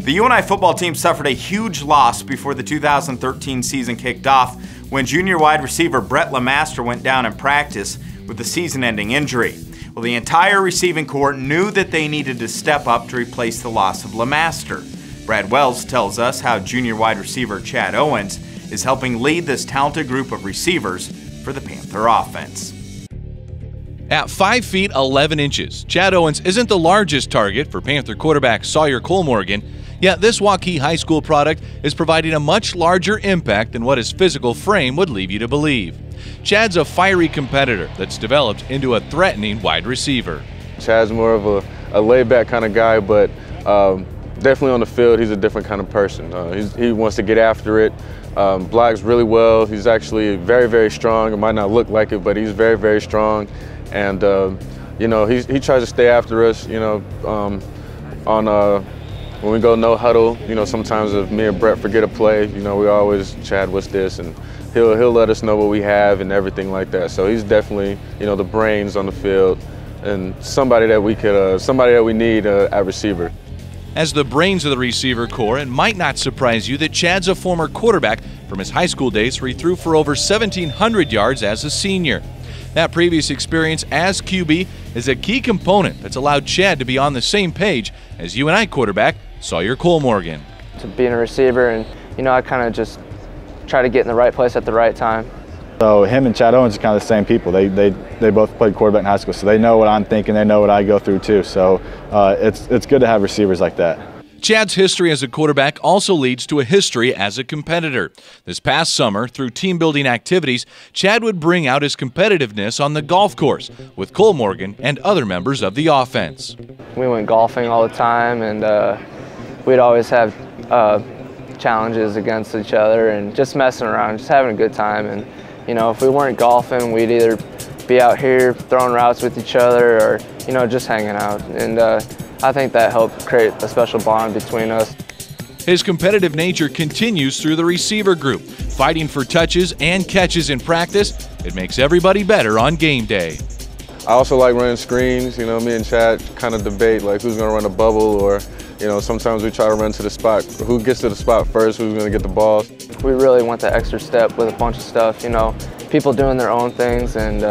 The UNI football team suffered a huge loss before the 2013 season kicked off when junior wide receiver Brett LeMaster went down in practice with a season-ending injury. Well, the entire receiving corps knew that they needed to step up to replace the loss of LeMaster. Brad Wells tells us how junior wide receiver Chad Owens is helping lead this talented group of receivers for the Panther offense. At 5 feet 11 inches, Chad Owens isn't the largest target for Panther quarterback Sawyer Colmorgan, yet this Waukee High School product is providing a much larger impact than what his physical frame would leave you to believe. Chad's a fiery competitor that's developed into a threatening wide receiver. Chad's more of a laid-back kind of guy, but definitely on the field, he's a different kind of person. He wants to get after it, blocks really well. He's actually very, very strong. It might not look like it, but he's very, very strong. And, you know, he tries to stay after us, you know, when we go no huddle, you know, sometimes if me and Brett forget a play, you know, we always, Chad, what's this? And he'll let us know what we have and everything like that. So he's definitely, you know, the brains on the field and somebody that we need at receiver. As the brains of the receiver corps, it might not surprise you that Chad's a former quarterback from his high school days where he threw for over 1,700 yards as a senior. That previous experience as QB is a key component that's allowed Chad to be on the same page as UNI quarterback Sawyer Colmorgan. To being a receiver, and you know, I kind of just try to get in the right place at the right time. So him and Chad Owens are kind of the same people. They both played quarterback in high school, so they know what I'm thinking. They know what I go through too. So it's good to have receivers like that. Chad's history as a quarterback also leads to a history as a competitor. This past summer, through team-building activities, Chad would bring out his competitiveness on the golf course with Colmorgan and other members of the offense. We went golfing all the time, and we'd always have challenges against each other and just messing around, just having a good time. And you know, if we weren't golfing, we'd either be out here throwing routes with each other or, you know, just hanging out. And I think that helped create a special bond between us. His competitive nature continues through the receiver group. Fighting for touches and catches in practice, it makes everybody better on game day. I also like running screens. You know, me and Chad kind of debate like who's going to run a bubble, or, you know, sometimes we try to run to the spot. Who gets to the spot first, who's going to get the ball. We really went the extra step with a bunch of stuff, you know, people doing their own things and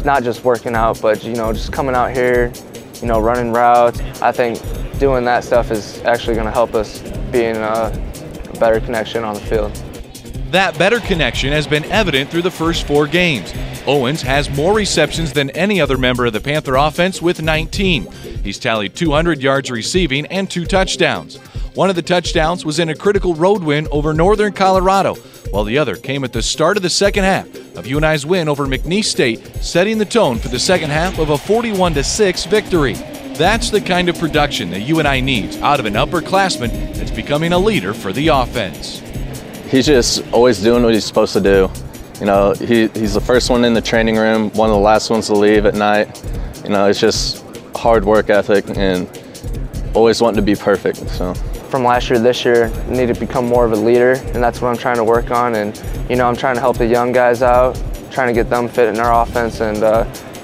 not just working out, but, you know, just coming out here, you know, running routes. I think doing that stuff is actually going to help us be in a better connection on the field. That better connection has been evident through the first 4 games. Owens has more receptions than any other member of the Panther offense with 19. He's tallied 200 yards receiving and 2 touchdowns. One of the touchdowns was in a critical road win over Northern Colorado, while the other came at the start of the second half of UNI's win over McNeese State, setting the tone for the second half of a 41-6 victory. That's the kind of production that UNI needs out of an upperclassman that's becoming a leader for the offense. He's just always doing what he's supposed to do. You know, he's the first one in the training room, one of the last ones to leave at night. You know, it's just hard work ethic and always wanting to be perfect. So. From last year to this year, I need to become more of a leader, and that's what I'm trying to work on. And, you know, I'm trying to help the young guys out, trying to get them fit in our offense, and,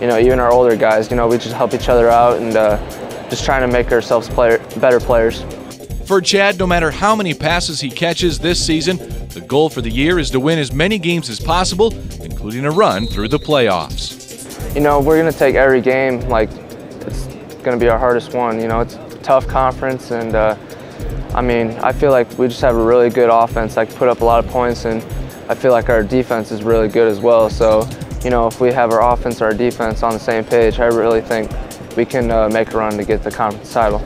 you know, even our older guys, you know, we just help each other out and just trying to make ourselves better players. For Chad, no matter how many passes he catches this season, the goal for the year is to win as many games as possible, including a run through the playoffs. You know, we're going to take every game like it's going to be our hardest one. You know, it's a tough conference, and I mean, I feel like we just have a really good offense that can put up a lot of points, and I feel like our defense is really good as well. So, you know, if we have our offense or our defense on the same page, I really think we can make a run to get the conference title.